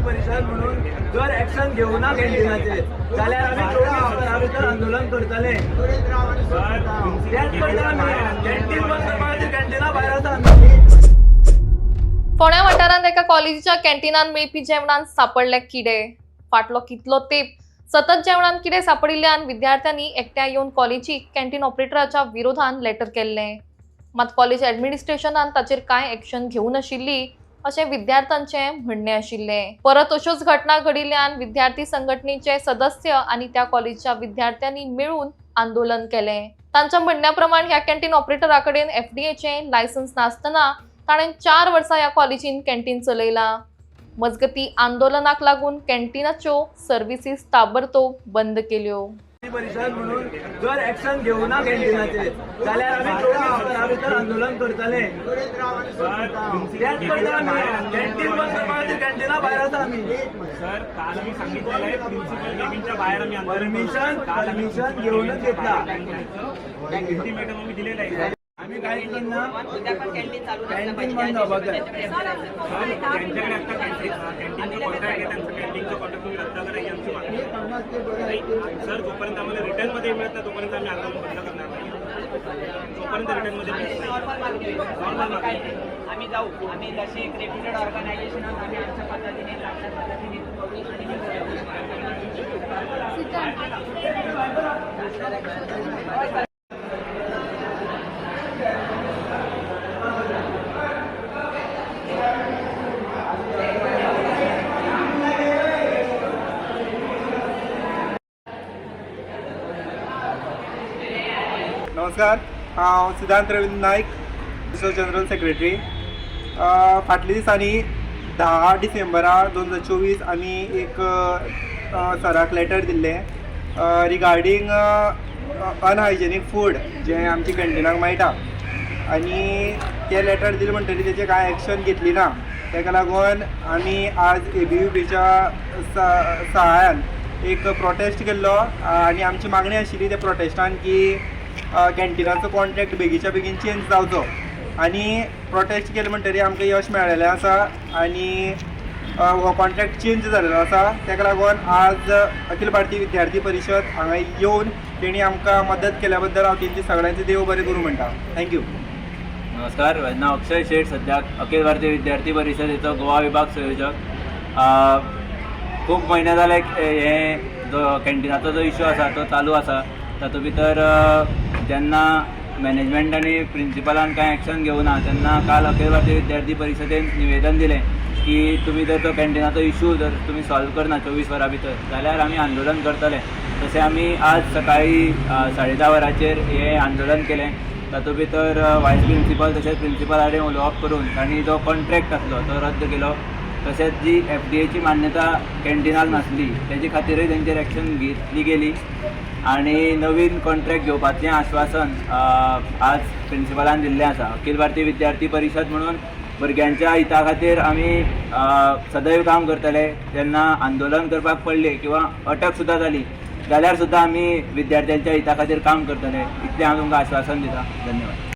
परिषद म्हणून जर ऍक्शन घेऊ ना कॅन्टीनाचेर जाल्यार आमी 24 वरां भितर आंदोलन करतले। त्याच पडटा आमी कॅन्टीन बंद करपाखातीर कॅन्टीना भायर आसा आमी। फोंड्या वाठारांत एका कॉलेजीच्या कॅन्टीनात मेळपी जेवणात सापडले किडे। फाटलो कितलो तेंप सतत जेवणात किडे सापडिल्ल्यान विद्यार्थ्यांनी एकट्याक येवन कॉलेजीक कॅन्टीन ऑपरेटराच्या विरोधात लेटर केल्ले। मात कॉलेज ऍडमिनिस्ट्रेशनान ताचेर कांय ऍक्शन घेवून नाशिल्ली अशें विद्यार्थ्यांचे म्हणणे आशिल्ले। परत अश्योच घटना घडिल्ल्यान विद्यार्थी संघटनेचे सदस्य आनी त्या कॉलेजच्या विद्यार्थ्यांनी मेळून आंदोलन केले। तांच्या म्हणण्याप्रमाण ह्या कॅन्टीन ऑपरेटराकडेन एफडीएचे लायसन्स नासतना ताणें 4 वर्सां ह्या कॉलेजीन कॅन्टीन चलयला। मजगती आंदोलनाक लागून कॅन्टीनाच्यो सर्विसीस ताबडतोब बंद केल्यो। परिषद म्हणून जर ऍक्शन घेऊ ना कॅन्टीनाचेर जाल्यार आमी 24 वरां भितर आंदोलन करतले। त्याच पडटा आमी कॅन्टीन बंद करपाखातीर कॅन्टीना भायर आसा आमी। सर काल आम्ही सांगितलेलं आहे प्रिन्सिपल केबिनच्या बाहेर आम्ही परमिशन घेऊनच घेतला। इंटिमेटम आम्ही दिलेलं आहे। आम्ही काहीच करना, कॅन्टीन बंद जावपाक जाय। त्यांच्याकडे आता कॅन्टीनचं कॉन्ट्रॅक्ट आहे, त्यांचं कॅन्टीनचं कॉन्ट्रॅक्ट तुम्ही रद्द करा ही आमची मागणी आहे। सर जोपर्यंत आम्हाला रिटर्नमध्ये मिळत नाही तोपर्यंत आम्ही आंदोलन बंद करणार नाही। जोपर्यंत रिटर्नमध्ये नॉर्मल मागणी आम्ही जाऊ, आम्ही जशी एक रेप्युटेड ऑर्गनायझेशन आहोत, आम्ही आमच्या पद्धतीने लागल्या पद्धतीने नमस्कार, हांव सिद्धांत रवींद्र नायक, विश्व जनरल सेक्रेटरी। फाटल्या दिसांनी 10 डिसेंबरा 2024 आमी एक सराक लेटर दिल्ले रिगार्डींग अनहायजेनीक फूड जे आमच्या कॅन्टीनाक मेळटा आनी ते लेटर दिले म्हणटरी तेजे कांय एक्शन घेतली ना। ताका लागून आमी आज ABVPच्या सहाय्यान एक प्रोटेस्ट केल्लो आनी आमची मागणी आशिल्ली त्या प्रोटेस्टान की कॅन्टीनाचो कॉन्ट्रॅक्ट बेगीच्या बेगीन चेंज जावचो आनी प्रोटेस्ट केले म्हणटरी आमकां यश मेळ्ळेलें आसा आनी हो कॉन्ट्रॅक्ट चेंज जाल्लो आसा। ताका लागून आज अखिल भारतीय विद्यार्थी परिशद हांगा येवन तेणी आमकां मदत केल्या बद्दल हांव तेंची सगळ्यांचे देव बरें करूं म्हणटा। थँक्यू। नमस्कार, माझं नाव अक्षय शेठ, सध्याक अखिल भारतीय विद्यार्थी परिषदेचो गोवा विभाग संयोजक। खूब म्हयने जाले हे जो कॅन्टीनाचो जो इश्यू आसा तो चालू आसा। तातूंत भितर जेन्ना मॅनेजमेंटांनी प्रिन्सिपलान कांय एक्शन घेवना तेन्ना काल अखिल भारतीय विद्यार्थी परिशदेन निवेदन दिलें की तुमी जर तो कॅन्टीनाचो इश्यू जर तुमी सॉल्व करना 24 वरां भितर जाल्यार आमी आंदोलन करतले। तशें आमी आज सकाळी 10:30 वरांचेर हे आंदोलन केलें। तातूंत भितर वायस प्रिन्सिपल तशेंच प्रिन्सिपल कडेन उलोवप करून तांणी जो कॉन्ट्रॅक्ट आसलो तो रद्द केलो। तशेंच जी FDAची मान्यता कॅन्टीनाक नासली तेजे खातीरय तेंचेर एक्शन घेतली गेली आनी नवीन कॉन्ट्रॅक्ट घेवपाचें आश्वासन आज प्रिन्सिपलान दिल्लें आसा। अखिल भारतीय विद्यार्थी परिशद म्हणून भुरग्यांच्या हिता खातीर आमी सदैव काम करतले। जेन्ना आंदोलन करपाक पडलें किंवा अटक सुद्दां जाली जाल्यार सुद्दां आमी विद्यार्थ्यांच्या हिता खातीर काम करतले, इतलें हांव तुमकां आश्वासन दिता। धन्यवाद।